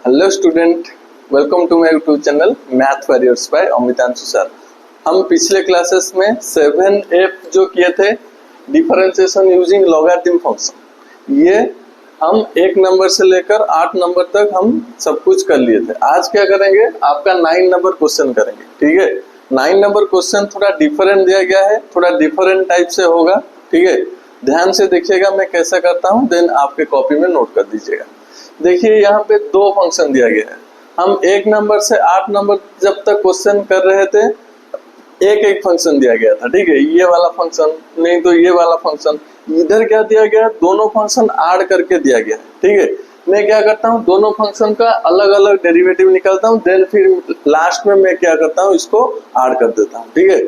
Hello student, welcome to my YouTube channel math warriors by Amitanshu sir. हम पिछले classes में 7F जो किए थे डिफरेंशिएशन यूजिंग लॉगरिथम फंक्शन, ये हम 1 नंबर से लेकर 8 नंबर तक हम सब कुछ कर लिए थे। आज क्या करेंगे, आपका 9 नंबर क्वेश्चन करेंगे। ठीक है, 9 नंबर क्वेश्चन थोड़ा डिफरेंट दिया गया है, थोड़ा डिफरेंट टाइप से होगा। ठीक है, ध्यान से देखिएगा मैं कैसे करता हूँ, देन आपके कॉपी में नोट कर दीजिएगा। देखिए यहाँ पे 2 फंक्शन दिया गया है। हम 1 नंबर से 8 नंबर जब तक क्वेश्चन कर रहे थे, एक एक फंक्शन दिया गया था। ठीक है, ये वाला फंक्शन नहीं तो ये वाला फंक्शन। इधर क्या दिया गया, दोनों फंक्शन ऐड करके दिया गया है। ठीक है, मैं क्या करता हूँ, दोनों फंक्शन का अलग अलग डेरिवेटिव निकालता हूँ, देन फिर लास्ट में मैं क्या करता हूँ, इसको ऐड कर देता हूँ। ठीक है,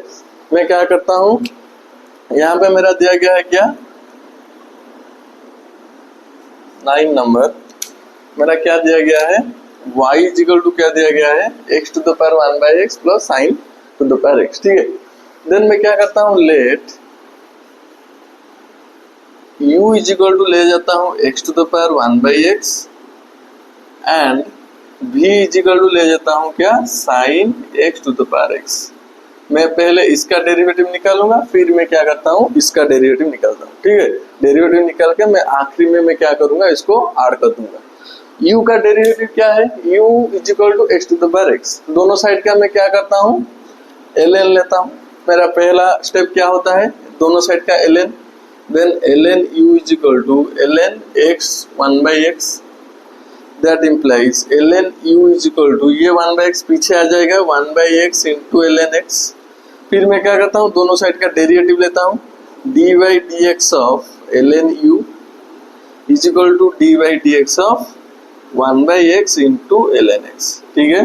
मैं क्या करता हूँ, यहाँ पे मेरा दिया गया है क्या, 9 नंबर मेरा क्या दिया गया है, y इक्वल टू क्या दिया गया है, x to the power 1 by x plus sine to the power x। ठीक है, देन मैं क्या करता हूँ, लेट u इक्वल टू ले जाता हूँ x to the power 1 by x and v equal to ले जाता हूँ क्या, sine x to the power x। मैं पहले इसका डेरिवेटिव निकालूंगा, फिर मैं क्या करता हूँ, इसका डेरिवेटिव निकालता हूँ। ठीक है, डेरिवेटिव निकाल के मैं आखिरी में मैं क्या करूंगा, इसको ऐड कर दूंगा। u का डेरिवेटिव क्या है, u equal to x to the power x. दोनों साइड का मैं क्या करता हूँ, ln लेता हूँ। मेरा पहला स्टेप क्या होता है, दोनों साइड का ln, then ln u equal to ln x 1 by x. That implies ln u equal to ये 1 बाई एक्स पीछे आ जाएगा, 1 by x into ln x। फिर मैं क्या करता हूँ, दोनों साइड का डेरिवेटिव लेता हूँ, dy dx of ln u equal to dy dx of 1 by x into ln x। ठीक है,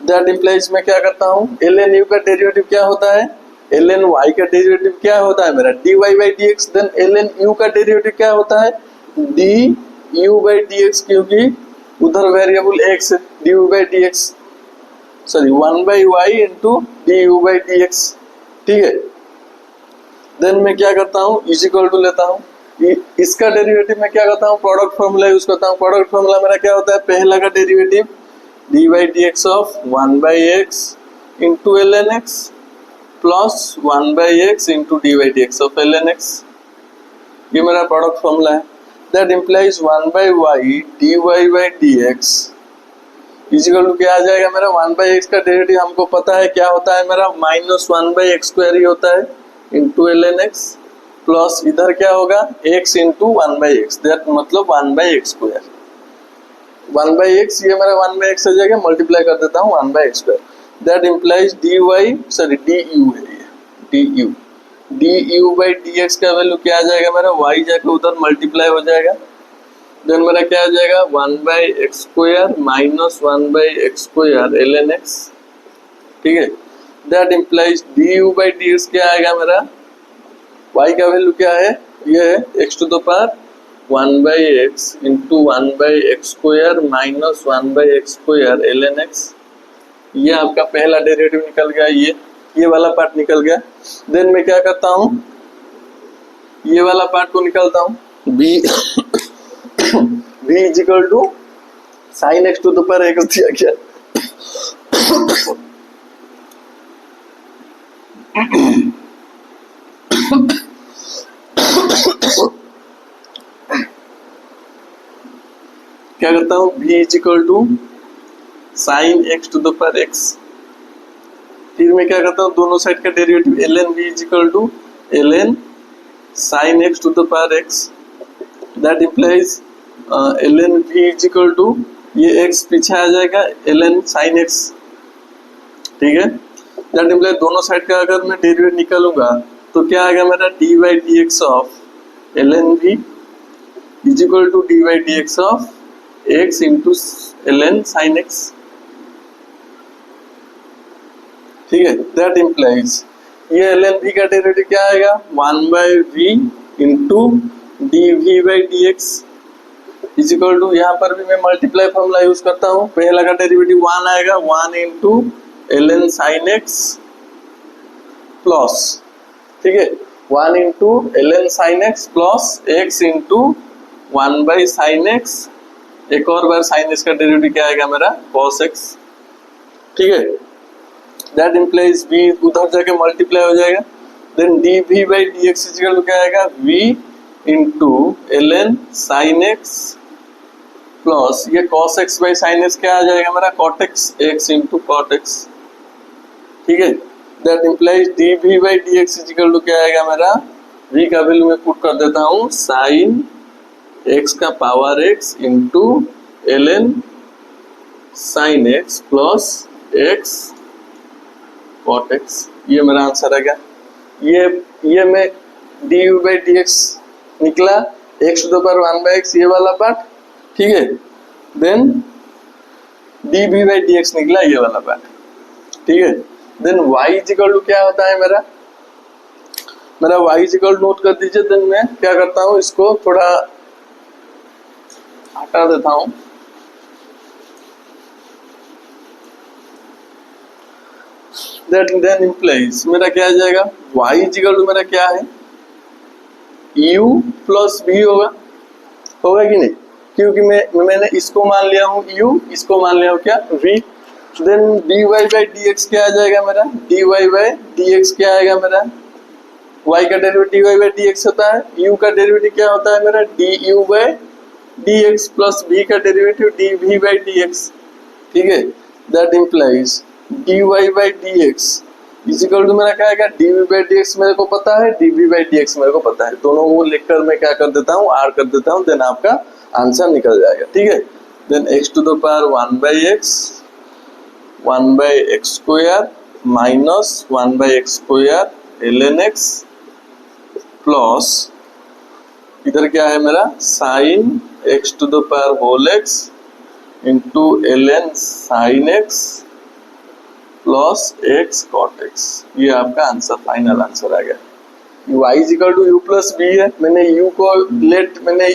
दैट इम्प्लाइज मैं क्या करता हूँ, ln u का डेरिवेटिव क्या होता है, ln y का डेरिवेटिव क्या होता है मेरा, dy by dx। Then ln u का डेरिवेटिव क्या होता है, du बाई dx, क्योंकि उधर वेरिएबल x है, du by dx, sorry 1 by y into du by dx। ठीक है, देन मैं क्या करता हूँ, इज इक्वल टू लेता हूँ, इसका डेरिवेटिव मैं क्या करता हूँ, प्रोडक्ट फॉर्मूला यूज करता हूँ। प्रोडक्ट फॉर्मूला मेरा क्या होता है, पहला का derivative dy by dx of 1 by x into ln x plus 1 by x into dy by dx of ln x। ये मेरा प्रोडक्ट फॉर्मूला है। That implies 1 by y dy by dx equal to क्या आ जाएगा मेरा, 1 by x का derivative हमको पता है क्या होता है मेरा, माइनस 1 बाई एक्स स्क्वायर ही होता है इंटू ln x प्लस इधर क्या होगा, x into 1 by x, that मतलब 1 by x square. 1 by x ये मेरा 1 बाई एक्स आ जाएगा, मल्टीप्लाई कर देता हूँ 1 by x square. That implies du है ये, du बाई dx का वैल्यू क्या आ जाएगा मेरा, y जाके उधर मल्टीप्लाई हो जाएगा। देन मेरा क्या आ जाएगा, 1 by x square minus 1 by x square ln x। ठीक है, that implies du by dx क्या आएगा मेरा, y का वैल्यू क्या है, ये है x to the power 1 by x into 1 by x square minus 1 by x square ln x। ये आपका पहला डेरिवेटिव निकल गया, ये वाला पार्ट निकल गया। देन मैं क्या करता हूँ, ये वाला पार्ट को निकालता हूँ, b b equal to sine x to the power x दिया गया। क्या करता हूँ, v equal to sine x to the power x। फिर मैं क्या करता हूँ, दोनों साइड का derivative ln v equal to ln sine x to the power x। That implies ln v equal to ये x पीछे आ जाएगा, ln साइन x। ठीक है, दैट इम्प्लाइज दोनों साइड का अगर मैं डेरिवेटिव निकालूंगा तो क्या आएगा मेरा, dy by dx of ln v equal to dy by dx of x into ln sine x। ठीक है, दैट इम्प्लाइज ये ln v का डेरिवेटिव क्या आएगा, 1 by v into dv by dx equal to, यहाँ पर भी मैं मल्टीप्लाई फॉर्मूला यूज करता हूँ। पहला का डेरिवेटिव 1 आएगा, 1 into ln sine x plus, ठीक है, 1 into ln sine x plus x into 1 by sine x एक और बार साइन एक्स का डेरिवेटिव क्या आएगा मेरा cos x, ठीक है। दैट इम्प्लाइज v उधर जाके मल्टीप्लाई हो जाएगा, then dv by dx equal to क्या आएगा v into ln sin x plus ये cos x by sin x क्या आ जाएगा मेरा cot x into cot x, ठीक है। That implies dv by dx equal to क्या आएगा मेरा v का वैल्यू में पुट कर देता हूँ sin x का power x into ln sin x plus x cot x, ये मेरा आंसर है क्या। ये मैं du बाई dx निकला x to the power 1 by x ये वाला पार्ट, ठीक है। देन dv बाई dx निकला ये वाला पार्ट, ठीक है। देन y इक्वल टू क्या होता है मेरा y इक्वल नोट कर दीजिए। देन मैं क्या करता हूँ इसको थोड़ा हटा देता हूँ, दैट देन इम्प्लाइज मेरा क्या आ जाएगा y इक्वल टू मेरा क्या है u प्लस v होगा कि नहीं, क्योंकि मैंने इसको मान लिया हूँ u, इसको मान लिया हूँ क्या v। Then dy by dx क्या आ जाएगा मेरा dy बाई dx क्या आएगा मेरा y का डेरिवेटिव dy बाई dx होता है, u का डेरिवेटिव क्या होता है मेरा du by dx plus v का डेरिवेटिव dv बाई dx, ठीक है। That implies dy by dx equal to मेरा क्या आएगा dv बाई dx मेरे को पता है, dv बाई dx मेरे को पता है, दोनों को लिखकर मैं क्या कर देता हूँ r कर देता हूँ, देन आपका आंसर निकल जाएगा, ठीक है। Then x to the power 1 by x square minus 1 by x square ln x plus इधर क्या है मेरा sine x to the power whole x into ln sine x plus x cot x, ये आपका आंसर फाइनल आंसर आ गया। y equal to u plus v है, मैंने u को मैंने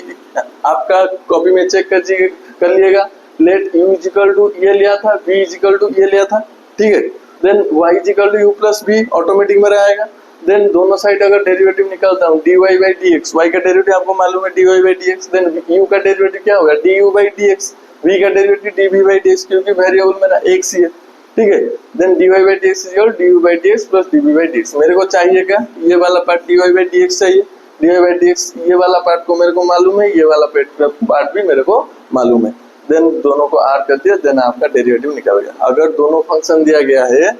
आपका कॉपी में चेक कर लिएगा, लेट u इक्वल टू ये लिया था, v इक्वल टू ये लिया था, ठीक है। Then y equal to u plus v automatic मेरा आएगा। देन दोनों साइड अगर डेरिवेटिव निकालता हूँ dy बाई dx, y का डेरिवेटिव आपको मालूम है dy by dx, then u का डेरिवेटिव क्या होगा du बाई dx, v का डेरिवेटिव dv बाई dx, क्योंकि वेरिएबल मेरा x ही है, ठीक है। Then dy by dx equal du by dx plus dv by dx, मेरे को चाहिए क्या ये वाला पार्ट dy बाई dx चाहिए, dy बाई dx ये वाला पार्ट को मेरे को मालूम है, ये वाला पार्ट भी मेरे को मालूम है। देन दोनों को r कर दिया, देन आपका डेरिवेटिव निकल गया। अगर दोनों फंक्शन दिया गया है,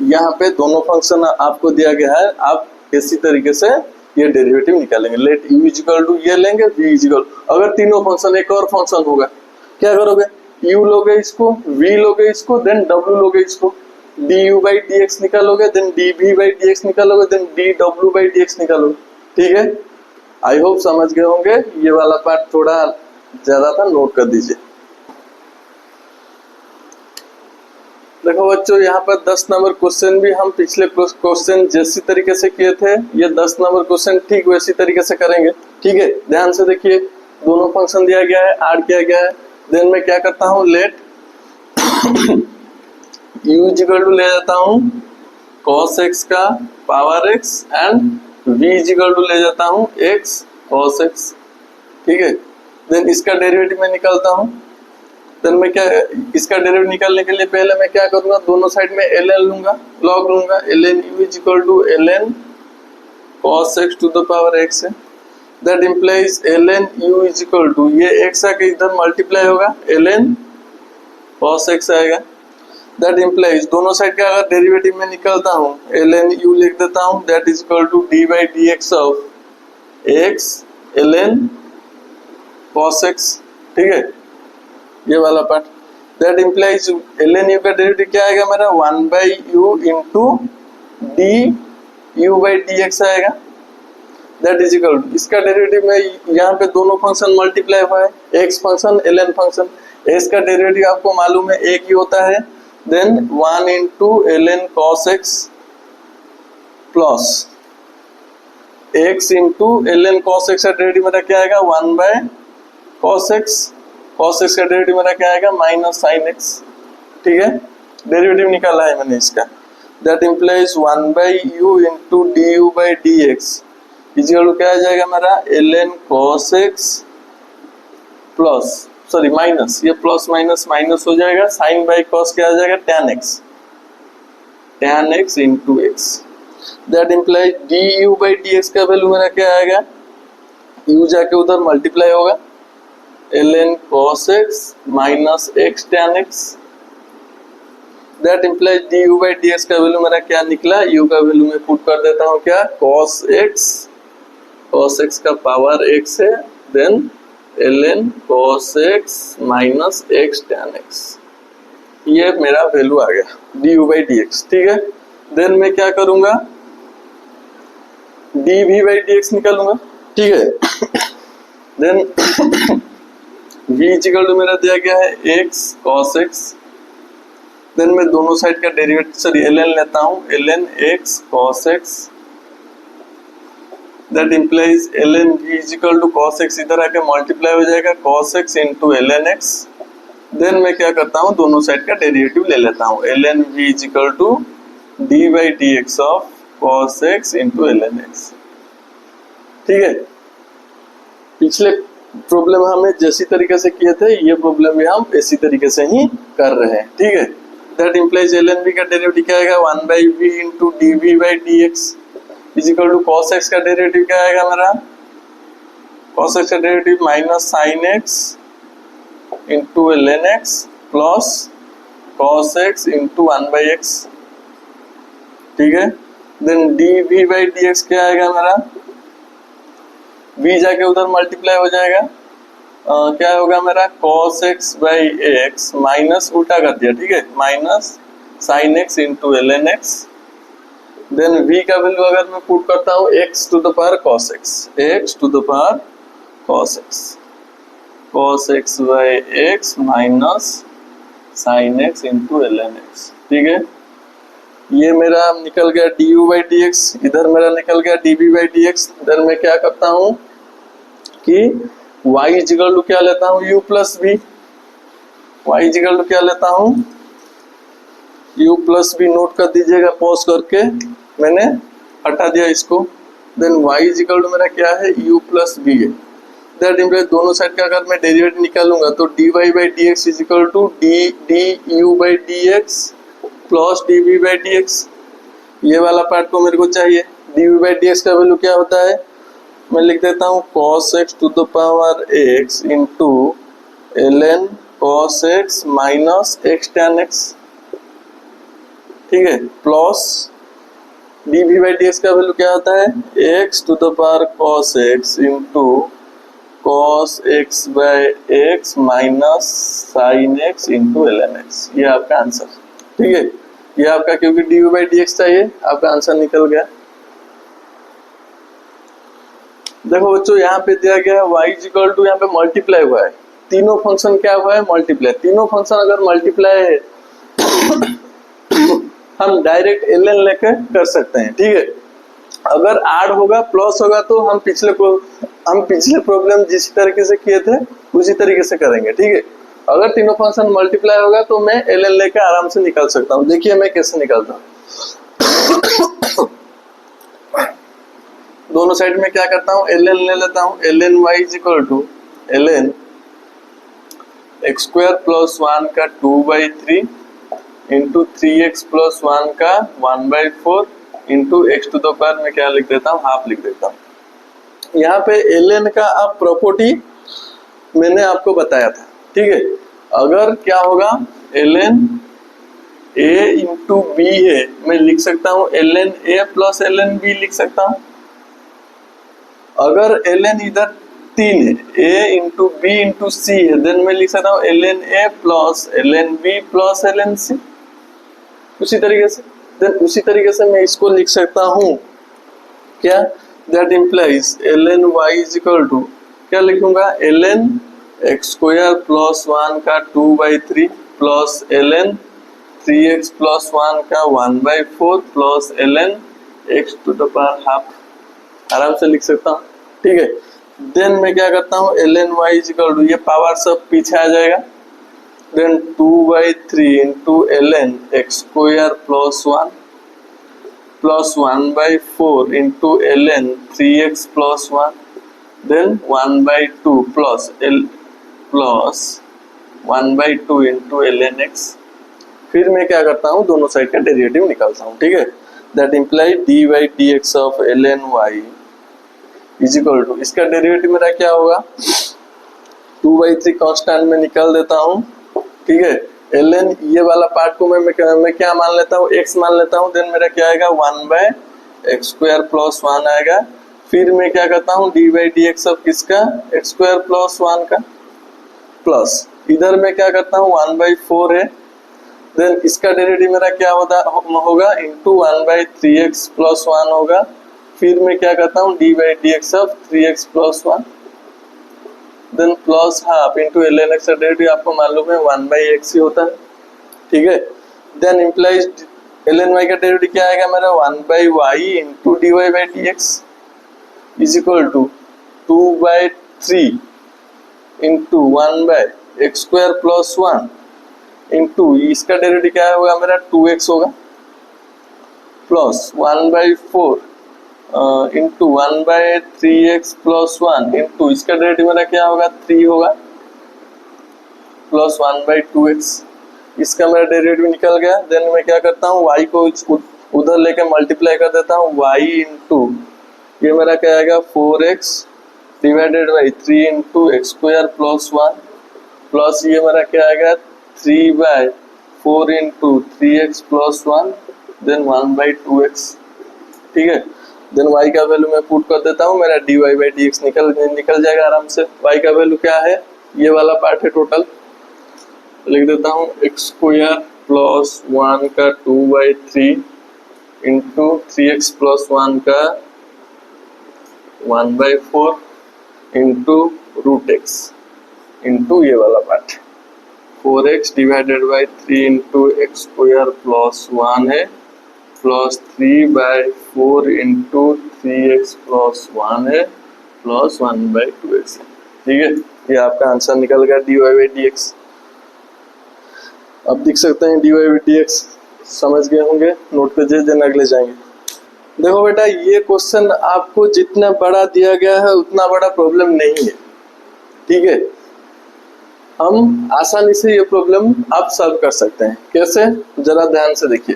यहाँ पे दोनों फंक्शन आपको दिया गया है, आप इसी तरीके से ये डेरिवेटिव निकालेंगे। लेट u इक्वल टू ये लेंगे, v इक्वल अगर तीनों फंक्शन एक और फंक्शन होगा क्या करोगे, u लोगे इसको, v लोगे इसको, देन w लोगे इसको, du बाई dx निकालोगे, देन dv बाई dx निकालोगे, देन dw बाई dx निकालोगे, ठीक है। आई होप समझ गए होंगे, ये वाला पार्ट थोड़ा ज्यादा था, नोट कर दीजिए। देखो बच्चों यहाँ पर 10 नंबर क्वेश्चन भी हम पिछले क्वेश्चन जैसी तरीके से किए थे, ये 10 नंबर क्वेश्चन ठीक वैसी तरीके से करेंगे, ठीक है। ध्यान से देखिए, दोनों फंक्शन दिया गया है, ऐड किया गया है, देन मैं क्या करता हूँ लेट u इक्वल टू ले जाता हूँ cos x का power x and v equal to ले जाता हूँ x cos x, ठीक है। देन इसका डेरिवेटिव मैं निकालता हूँ, देन मैं क्या इसका डेरिवेटिव निकालने के लिए पहले मैं क्या करूंगा, दोनों साइड में ln लूंगा, log लूंगा, ln u equal to ln cos x to the power x है। That implies ln u equal to ये x आके इधर मल्टीप्लाई होगा, ln cos x आएगा। दैट इम्प्लाइज दोनों साइड का अगर डेरिवेटिव में निकालता हूँ, ln u लिख देता हूँ, that is equal to d by dx of x ln cos x, ठीक है, ये वाला part. That implies ln u का डेरिवेटिव क्या आएगा मेरा 1 by u into d u by d x आएगा। दैट इज इक्वल इसका डेरिवेटिव में यहाँ पे दोनों फंक्शन मल्टीप्लाई हुआ है, x function ln function, s का डेरिवेटिव आपको मालूम है एक ही होता है, then 1 into ln cos x plus x into ln cos x का डेरिवेटिव मेरा क्या आएगा 1 by cos x, cos x का डेरिवेटिव मेरा क्या आएगा माइनस sin x, ठीक है, डेरिवेटिव निकाला है मैंने इसका। That implies 1 by u into d u by d x is equal क्या आ जाएगा मेरा ln cos x plus sorry minus, ये प्लस माइनस माइनस हो जाएगा, साइन बाई कॉस क्या आ जाएगा, tan x into x. That implies D u by d x का वैल्यू मेरा क्या आएगा, u जाके उधर मल्टीप्लाई होगा, ln cos x minus x tan x। That implies D u by d x का वैल्यू मेरा क्या निकला, u का वैल्यू मैं पुट कर देता हूँ क्या, cos x का पावर x है, then ln cos x minus x tan x, ये मेरा वैल्यू आ गया d u by d x. ठीक है, देन मैं क्या करूंगा, d v by d x निकालूंगा। ठीक है, देन v इक्वल टू मेरा दिया गया है x cos x, देन मैं दोनों साइड का डेरिवेटिव सॉरी ln लेता हूँ, ln x cos x, that implies ln v equal to cos x इधर आके मल्टीप्लाई हो जाएगा cos x into ln x। Then मैं क्या करता हूँ, दोनों साइड का डेरिवेटिव ले लेता हूँ, ln v equal to d by d x of cos x into ln x। ठीक है, पिछले प्रॉब्लम हमें जैसी तरीके से किए थे, ये प्रॉब्लम भी हम इसी तरीके से ही कर रहे हैं। ठीक है, दैट इम्प्लाइज ln v का डेरिवेटिव क्या आएगा, 1 by v into d v by d x is equal to cos x का डेरिवेटिव क्या आएगा मेरा, cos x का derivative minus sine x into ln x plus cos x into 1 by x. ठीक है, then d v by d x क्या आएगा मेरा, v जाके उधर मल्टीप्लाई हो जाएगा, क्या होगा मेरा cos x by x minus उल्टा कर दिया। ठीक है, minus sine x into ln x, then v का वैल्यू अगर मैं पुट करता हूँ x to the power cos x by x minus sine x into ln x। ठीक है, ये मेरा निकल गया du बाई डी एक्स, इधर मेरा निकल गया dv by d x. Then मैं क्या करता हूँ कि y इक्वल टू क्या लेता हूँ, u plus v, y equal to क्या लेता हूँ, u प्लस v, नोट कर दीजिएगा पॉज करके, मैंने हटा दिया इसको। देन y इक्वल टू मेरा क्या है, u प्लस v है। दैट इम्प्लाइज दोनों साइड का अगर मैं डेरिवेटिव निकालूंगा तो dy by d x is equal to du by d x plus dv by d x. ये वाला पार्ट को मेरे को चाहिए, dv बाई डी एक्स का वैल्यू क्या होता है, मैं लिख देता हूँ cos x to the power x into ln cos x minus x tan x। ठीक है, plus dv by d x का वैल्यू क्या होता है, x to the power cos x into cos x by x minus sine x into ln x। ये आपका answer. ठीक है, ये आपका क्योंकि dv बाई डी एक्स चाहिए, आपका आंसर निकल गया। देखो बच्चों, यहाँ पे दिया गया है y इक्वल टू, यहाँ पे मल्टीप्लाई हुआ है, तीनों फंक्शन क्या हुआ है, मल्टीप्लाई। तीनों फंक्शन अगर मल्टीप्लाई है हम डायरेक्ट ln लेकर कर सकते हैं। ठीक है, अगर ऐड होगा प्लस होगा तो हम पिछले प्रॉब्लम जिस तरीके से किए थे उसी तरीके से करेंगे। ठीक है, अगर तीनों फंक्शन मल्टीप्लाई होगा तो मैं ln लेकर आराम से निकाल सकता हूँ। देखिए मैं कैसे निकालता हूँ। दोनों साइड में क्या करता हूँ, ln ले लेता हूँ, ln y equal to ln x square plus 1 का 2/3 इंटू 3x प्लस 1 का 1/4 into x to the power में क्या लिख देता हूँ, हाफ लिख देता हूँ। यहाँ पे ln का अब प्रॉपर्टी मैंने आपको बताया था। ठीक है, अगर क्या होगा, ln a इंटू बी है, मैं लिख सकता हूँ ln a plus ln b लिख सकता हूँ। अगर ln इधर 3 है, a इंटू बी इंटू सी है, देन मैं लिख सकता हूँ ln a plus ln b plus ln c। उसी तरीके से मैं इसको लिख सकता हूँ क्या, that implies ln y is equal to क्या लिखूंगा, ln x स्क्वायर प्लस 1 का 2/3 प्लस ln 3x प्लस 1 का 1/4 plus ln x to the power half, आराम से लिख सकता हूँ। ठीक है, देन मैं क्या करता हूँ, ln y is equal to, ये पावर सब पीछे आ जाएगा, then 2/3 into ln x square plus 1 plus 1/4 into ln 3x plus 1, then 1/2 plus 1/2 into ln x। फिर मैं क्या करता हूँ, दोनों साइड का डेरिवेटिव निकालता हूँ, ठीक है। That imply dy/dx of ln y is equal to, इसका डेरिवेटिव मेरा क्या होगा, 2/3 कांस्टेंट में निकाल देता हूँ, ठीक है। ln ये वाला पार्ट को मैं क्या मान लेता हूँ, x मान लेता हूँ। देन मेरा क्या आएगा, 1/x² + 1 आएगा। फिर मैं क्या करता हूँ, dy/dx ऑफ किसका, x² + 1 का, प्लस इधर मैं क्या करता हूँ, 1/4 है। देन इसका डेरिवेटिव मेरा क्या होगा, इंटू 1/3x + 1 होगा। फिर मैं क्या करता हूँ, dy/dx of 3x + 1, then plus half into ln x का डेरिवेटिव आपको मालूम है 1/x ही होता है, ठीक है। देन इम्प्लाइज ln y का डेरिवेटिव क्या आएगा मेरा, 1/y into dy/dx is equal to 2/3 into 1/x² + 1 into इसका डेरिवेटिव क्या होगा मेरा, 2x होगा, प्लस 1/4 इंटू 1/3x + 1 इंटू इसका डेरिवेटिव मेरा क्या होगा, 3 होगा, प्लस 1/2x। इसका मेरा डेरिवेटिव निकल गया। देन मैं क्या करता हूँ, y को उधर लेके मल्टीप्लाई कर देता हूँ, y इंटू ये मेरा क्या आएगा, 4x divided by 3 into x² + 1 plus ये मेरा क्या आएगा, 3/4 इंटू 3x + 1 देन 1/2x, ठीक है। देन y का वैल्यू मैं पुट कर देता हूँ, मेरा dy/dx निकल जाएगा आराम से। y का वैल्यू क्या है, ये वाला पार्ट है टोटल, लिख देता हूँ x² + 1 का 2/3 इंटू 3x + 1 का 1/4 इंटू √x इंटू ये वाला part 4x divided by 3 into x² + 1 है, प्लस 3/4 इंटू 3x + 1 है, प्लस 1/2x है, ठीक है। ये आपका आंसर निकल गया dy/dx। अब देख सकते हैं dy/dx समझ गए होंगे, नोट पे जे अगले जाएंगे। देखो बेटा, ये क्वेश्चन आपको जितना बड़ा दिया गया है उतना बड़ा प्रॉब्लम नहीं है, ठीक है। हम आसानी से ये प्रॉब्लम आप सॉल्व कर सकते हैं। कैसे, जरा ध्यान से देखिए।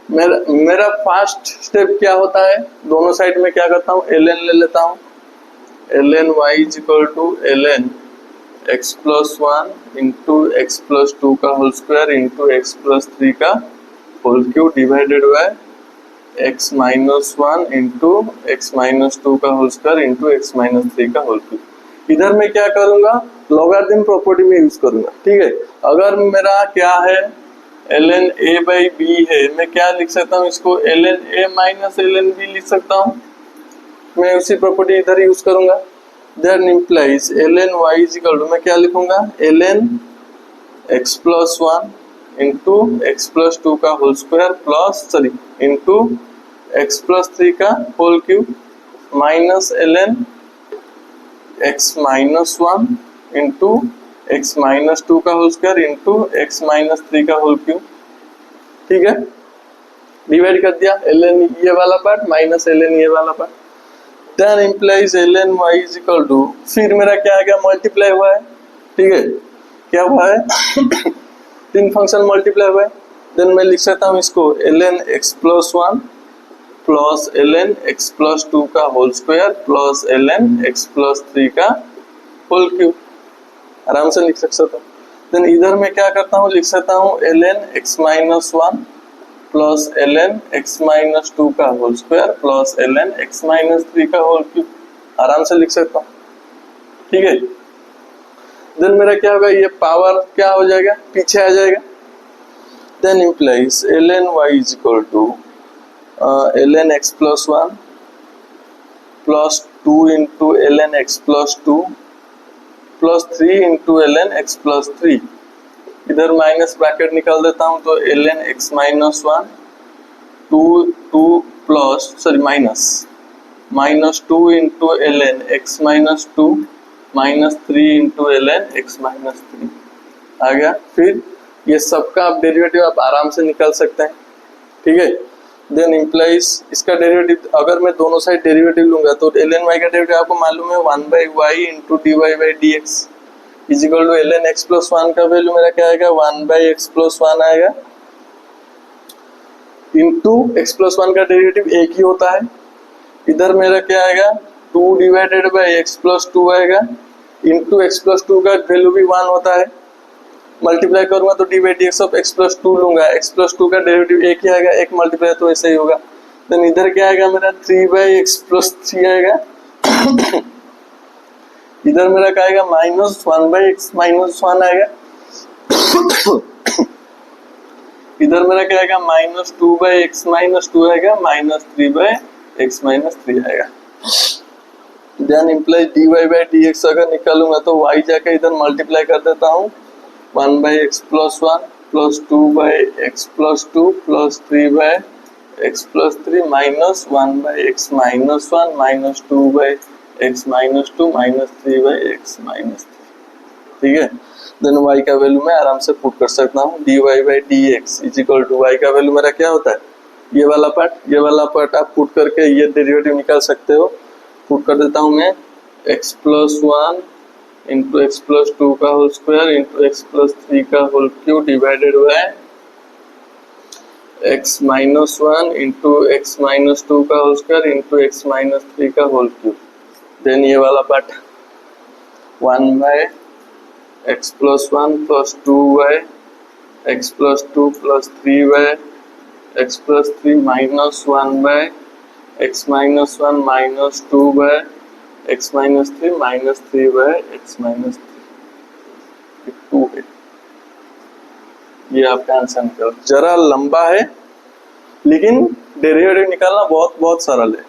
मेरा फर्स्ट स्टेप क्या होता है, दोनों साइड में क्या करता हूँ, ln ले लेता हूँ, ln y is equal to ln x + 1 into x + 2 का होल स्क्वायर इंटू x + 3 का whole cube divided by x - 1 into x - 2 का होल स्क्वायर इंटू x - 3 का होल क्यूब। इधर मैं क्या करूंगा, लॉगरिथम प्रॉपर्टी में यूज करूंगा, ठीक है। अगर मेरा क्या है, ln a/b है, मैं क्या लिख सकता हूँ इसको, ln a - ln b लिख सकता हूँ। मैं उसी प्रॉपर्टी इधर यूज करूंगा। Then implies ln y is equal to, मैं क्या लिखूंगा, ln x + 1 इंटू x + 2 का होल स्क्वायर इंटू x + 3 का whole cube minus ln x - 1 into x - 2 का होल स्क्वायर इंटू x - 3 का होल क्यूब, ठीक है। डिवाइड कर दिया, ln ये वाला पार्ट माइनस ln ये वाला part. Then implies ln y is equal to, फिर मेरा क्या आ गया, मल्टीप्लाई हुआ है, ठीक है। क्या हुआ है तीन फंक्शन मल्टीप्लाई हुआ है। देन मैं लिख सकता हूँ इसको ln x + 1 plus ln x + 2 का whole square plus ln x + 3 का होल क्यूब, आराम से लिख सकता हूँ। देन इधर मैं क्या करता हूँ, लिख सकता हूँ ln x - 1 plus ln x - 2 का whole square plus ln x - 3 का होल क्यूब, आराम से लिख सकता हूँ, ठीक है। देन मेरा क्या होगा, ये पावर क्या हो जाएगा, पीछे आ जाएगा। Then implies ln y is equal to ln x + 1 plus 2 into ln x + 2 plus 3 into ln x + 3। इधर माइनस ब्रैकेट निकाल देता हूँ, तो ln x - 1 2 plus minus 2 into ln x - 2 minus 3 into ln x - 3 आ गया। फिर ये सबका आप डेरिवेटिव आप आराम से निकाल सकते हैं, ठीक है। देन इम्प्लाइज इसका डेरिवेटिव, अगर मैं दोनों साइड डेरिवेटिव लूंगा तो ln y का डेरिवेटिव आपको मालूम है 1/y into dy/dx, is equal to ln x plus 1 का वैल्यू मेरा क्या आएगा 1/x+1 आएगा इंटू x प्लस 1 का डेरिवेटिव एक ही होता है। इधर मेरा क्या आएगा 2/x+2 आएगा इंटू x प्लस 2 का वैल्यू भी 1 होता है। मल्टीप्लाई करूंगा तो d/dx ऑफ x प्लस 2 लूंगा, x प्लस 2 का डेरिवेटिव एक ही आएगा, एक मल्टीप्लाई तो ऐसे ही होगा। देन इधर क्या आएगा मेरा 3/x+3 आएगा इधर मेरा क्या आएगा -1/x-1 आएगा इधर मेरा क्या आएगा -2/x-2 आएगा -3/x-3 आएगा। देन इम्प्लाइज dy/dx अगर निकालूंगा तो y जाके इधर मल्टीप्लाई कर देता हूँ 1/x+1 plus 2/x+2 plus 3/x+3 minus 1/x-1 minus 2/x-2 minus 3/x-3। ठीक है, देन y का वैल्यू मैं आराम से पुट कर सकता हूँ dy/dx is equal to y का वैल्यू मेरा क्या होता है ये वाला पार्ट आप पुट करके ये डेरिवेटिव निकाल सकते हो। पुट कर देता हूँ मैं x+1 इंटू x+2 का होल स्क्वायर इंटू x+3 का whole cube divided by x-1 into x-2 का होल स्क्वायर इंटू x-3 का होल क्यूब। देन ये वाला part 1/x+1 plus 2/x+2 plus 3/x+3 minus 1/x-1 minus 2/x-3 minus 3/x-3 2 है। ये आपका answer निकल जरा लंबा है लेकिन डेरिवेटिव निकालना बहुत सरल है।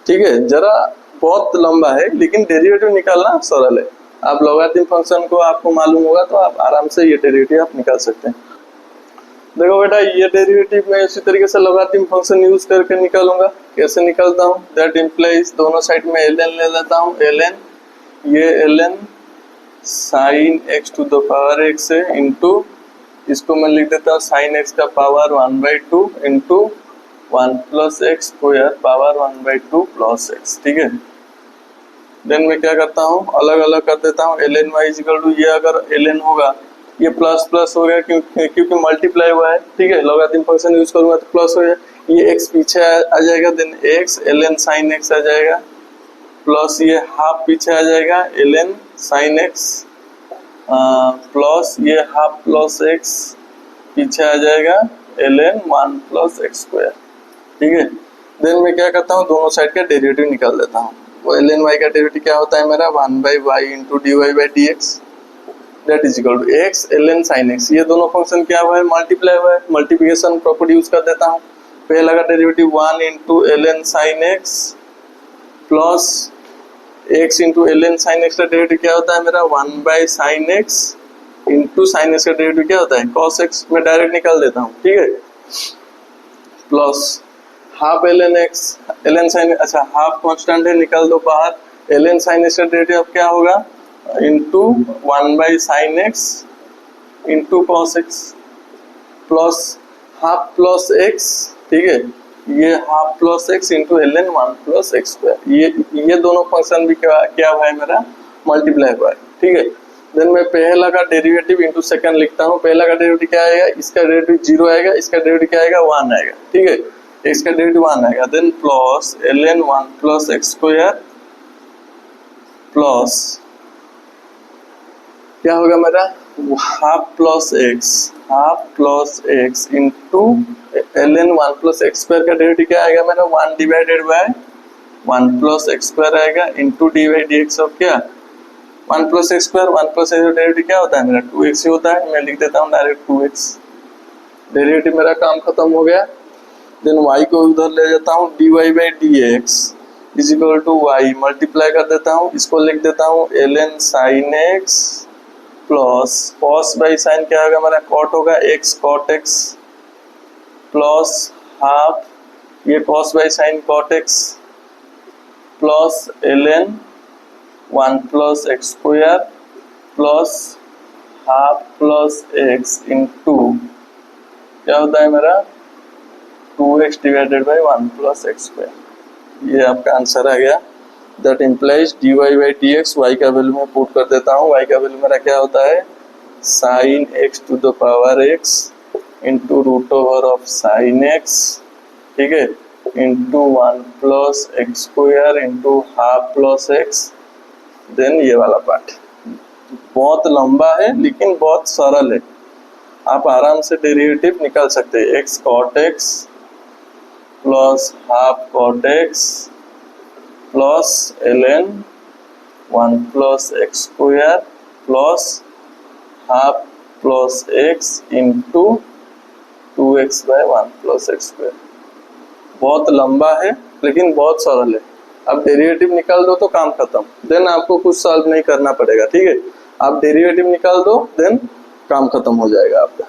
ठीक है, जरा बहुत लंबा है लेकिन डेरिवेटिव निकालना सरल है। आप लॉगरिथम फंक्शन को आपको मालूम होगा तो आप आराम से ये डेरिवेटिव आप निकाल सकते हैं। देखो बेटा ये डेरिवेटिव मैं इसी तरीके से लॉगरिथम फंक्शन यूज करके निकालूंगा। कैसे निकालता हूँ दैट इम्प्लाइज दोनों साइड में ln ले लेता हूँ। ये ln sin x to the power x है इंटू इसको मैं लिख देता हूँ sin x का power 1/2 into 1 plus x square power 1/2 plus x। ठीक है, देन मैं क्या करता हूँ अलग अलग कर देता हूँ ln y इक्वल टू ये अगर ln होगा ये प्लस प्लस हो गया क्योंकि मल्टीप्लाई हुआ है। ठीक है, लॉगरिथम फंक्शन यूज करूंगा तो प्लस हो गया, ये x पीछे आ जाएगा then x ln sin x आ जाएगा प्लस ये हाफ पीछे आ जाएगा ln sin x प्लस ये हाफ प्लस x पीछे आ जाएगा ln 1 प्लस एक्स स्क्वायर। ठीक है, देन मैं क्या करता हूँ दोनों साइड का डेरिवेटिव निकाल देता हूँ। वो ln y का डेरिवेटिव क्या होता है मेरा 1/y into dy/dx that is equal to x ln sin x। ये दोनों फंक्शन क्या हुआ है मल्टीप्लाई हुआ है, मल्टीप्लिकेशन प्रॉपर्टी यूज कर देता हूँ। पहला का derivative 1 into ln sin x plus x into ln sin x का डेरिवेटिव क्या होता है मेरा 1/sin x into sin x का डेरिवेटिव क्या होता है cos x। मैं डायरेक्ट निकाल देता हूँ। ठीक है, plus half ln x ln sin अच्छा हाफ कांस्टेंट है निकाल दो बाहर, ln sin x का डेरिवेटिव अब क्या होगा into 1/sin x into cos x plus half plus x। ठीक है, ये half plus x into ln 1 plus x square. ये दोनों फंक्शन भी क्या हुआ है मेरा मल्टीप्लाई हुआ है। ठीक है, देन मैं पहला का डेरिवेटिव इंटू सेकंड लिखता हूँ। पहला का डेरिवेटिव क्या आएगा इसका डेरिवेटिव 0 आएगा, इसका डेरिवेटिव क्या आएगा 1 आएगा। ठीक है, इसका डेरिवेटिव 1 आएगा then plus ln 1 plus x square plus क्या होगा मेरा half plus x into ln 1 plus x square का डेरिवेटिव क्या आएगा मेरा 1 divided by 1 plus x square आएगा इंटू dy/dx ऑफ क्या 1 plus x square 1 plus x derivative क्या होता है मेरा 2x ही होता है। मैं लिख देता हूँ डायरेक्ट 2x। डेरिवेटिव मेरा काम खत्म हो गया। देन y को उधर ले जाता हूँ dy/dx is equal to y multiply कर देता हूँ, इसको लिख देता हूँ ln sin x plus cos by sine क्या होगा मेरा cot होगा x cot x plus half ये cos by sine cot x plus ln 1 plus x square plus half plus x into क्या होता है मेरा 2x divided by 1 plus x square. ये आपका आंसर आ गया। That implies dy by d x, y का वैल्यू में पुट कर देता हूँ। वाई का वैल्यू मेरा क्या होता है, sine x to the power x into root over of sine x, ठीक है, into 1 plus x square into half plus x. Then ये वाला पार्ट बहुत लंबा है लेकिन बहुत सरल है, आप आराम से डेरिवेटिव निकाल सकते हैं। X cot x plus half cot x plus ln 1 plus x square plus half plus x into 2x by 1 plus x square. बहुत लंबा है लेकिन बहुत सरल है, आप डेरिवेटिव निकाल दो तो काम खत्म। देन आपको कुछ सॉल्व नहीं करना पड़ेगा, ठीक है, आप डेरिवेटिव निकाल दो देन काम खत्म हो जाएगा आपका।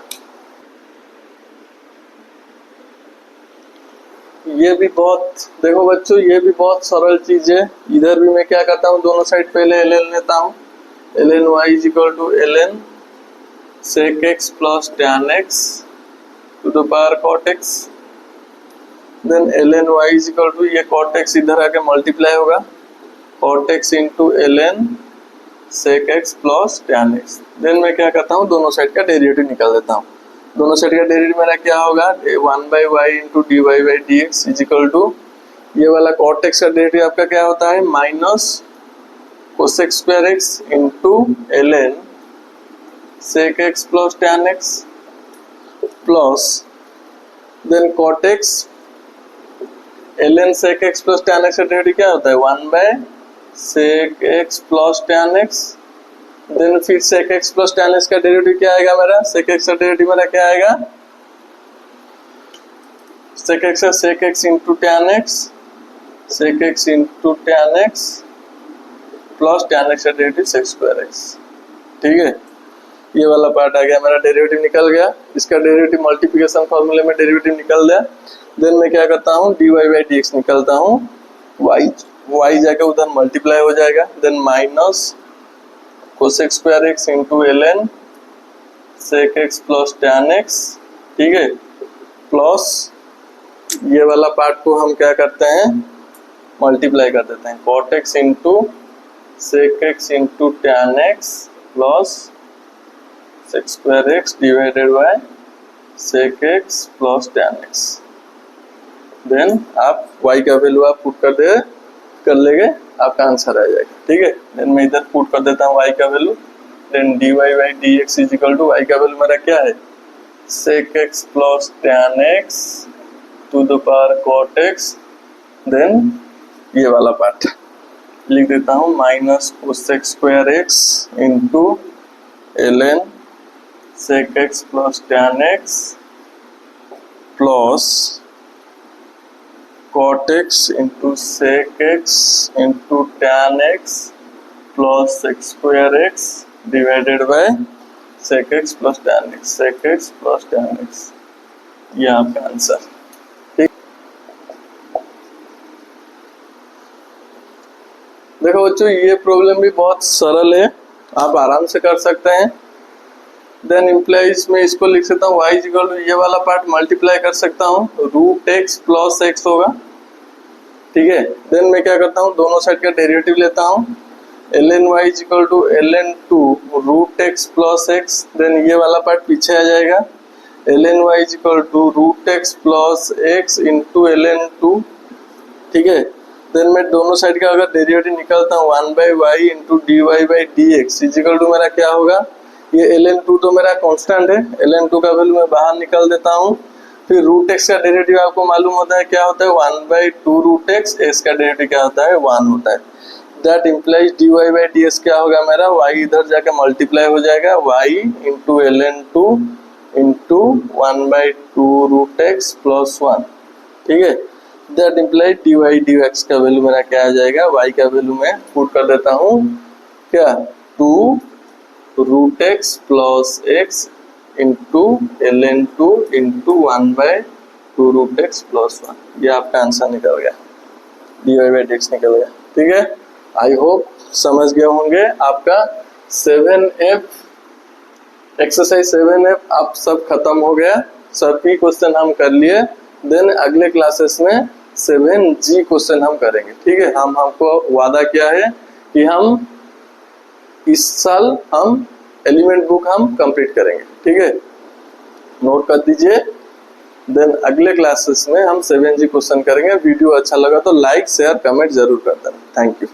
ये भी बहुत, देखो बच्चों ये भी बहुत सरल चीज है। इधर भी मैं क्या करता हूँ, दोनों साइड पहले ln लेता हूँ, ln y is equal to ln sec x plus tan x to the power cot x। Then ln y is equal to, ये cot x इधर आके मल्टीप्लाई होगा, cot x into ln sec x plus tan x। Then मैं क्या करता हूँ, दोनों side का डेरिवेटिव निकाल देता हूँ। दोनों साइड का डेरिवेटिव मेरा क्या होगा, 1 by y into d y by d x is equal to, ये वाला cot x का डेरिवेटिव आपका क्या होता है, minus cosec square x into ln sec x plus tan x plus then cot x ln sec x plus tan x का derivative क्या होता है, 1 by sec x plus tan x। Then फिर sec x plus tan x का derivative क्या आएगा मेरा, sec x का डेरिवेटिव मेरा क्या आएगा, sec x का sec x into tan x, sec x into tan x plus tan x का डेरिवेटिव sec स्क्वायर x, ठीक है। ये वाला पार्ट आ गया मेरा, डेरिवेटिव निकल गया। इसका डेरिवेटिव मल्टीप्लिकेशन फॉर्मूले में डेरिवेटिव निकल गया। देन मैं क्या करता हूँ, dy बाई डी एक्स निकलता हूँ, y जाकर उधर मल्टीप्लाई हो जाएगा। Then minus cosec square x into ln sec x plus tan x, ठीक है, प्लस ये वाला पार्ट को हम क्या करते हैं, मल्टीप्लाई कर देते हैं, cot x into sec x into tan x plus sec square x divided by sec x plus tan x। Then आप y का वैल्यू आप पुट कर लेंगे, आपका आंसर आ जाएगा, ठीक है। देन मैं इधर पुट कर देता हूँ y का value. Then dy by d x is equal to, y का वैल्यू मेरा क्या है, sec x plus tan x to the power cot x। Then ये वाला पार्ट लिख देता हूँ, minus cosec square x into ln sec x plus tan x plus cot x into sec x into tan x plus sec square x divided by sec x plus tan x, sec x plus tan x। ये आपका answer, ठीक। देखो बच्चों ये problem भी बहुत सरल है, आप आराम से कर सकते हैं। देन इम्प्लाइज में इसको लिख सकता हूँ, y इक्वल टू, ये वाला पार्ट मल्टीप्लाई कर सकता हूँ, रूट एक्स प्लस एक्स होगा, ठीक है। देन मैं क्या करता हूँ, दोनों साइड का डेरिवेटिव लेता हूँ, ln y equal to ln 2 root x plus x. Then ये वाला पार्ट पीछे आ जाएगा, ln y equal to root x plus x into ln 2, ठीक है। देन मैं दोनों साइड का अगर डेरिवेटिव निकालता हूँ, 1 by y into d y by d x is equal to मेरा क्या होगा, ये ln 2 तो मेरा कांस्टेंट है, ln 2 का वैल्यू मैं बाहर निकाल देता हूँ। फिर रूट एक्स का डेरिवेटिव आपको मालूम होता है क्या होता है, 1 बाई 2 रूट एक्स, एस का डेरिवेटिव क्या होता है, 1 होता है। That implies d y by d s क्या होगा मेरा, y इधर जाकर मल्टीप्लाई हो जाएगा, y into ln 2 into 1 by 2 root x plus 1, ठीक है। That implies d y d x का वैल्यू मेरा क्या आ जाएगा, y का वैल्यू मैं पुट कर देता हूँ क्या, 2 root x plus x into ln 2 into 1 by 2 root x plus 1। ये आपका आंसर निकल गया, d y by d x निकल गया, ठीक है। आई होप समझ गए होंगे। आपका 7F एक्सरसाइज 7F आप सब खत्म हो गया, सभी क्वेश्चन हम कर लिए। देन अगले क्लासेस में 7G क्वेश्चन हम करेंगे। ठीक है, हमको वादा किया है कि हम इस साल हम एलिमेंट बुक हम कंप्लीट करेंगे। ठीक है, नोट कर दीजिए। देन अगले क्लासेस में हम 7G क्वेश्चन करेंगे। वीडियो अच्छा लगा तो लाइक शेयर कमेंट जरूर कर देना। Thank you.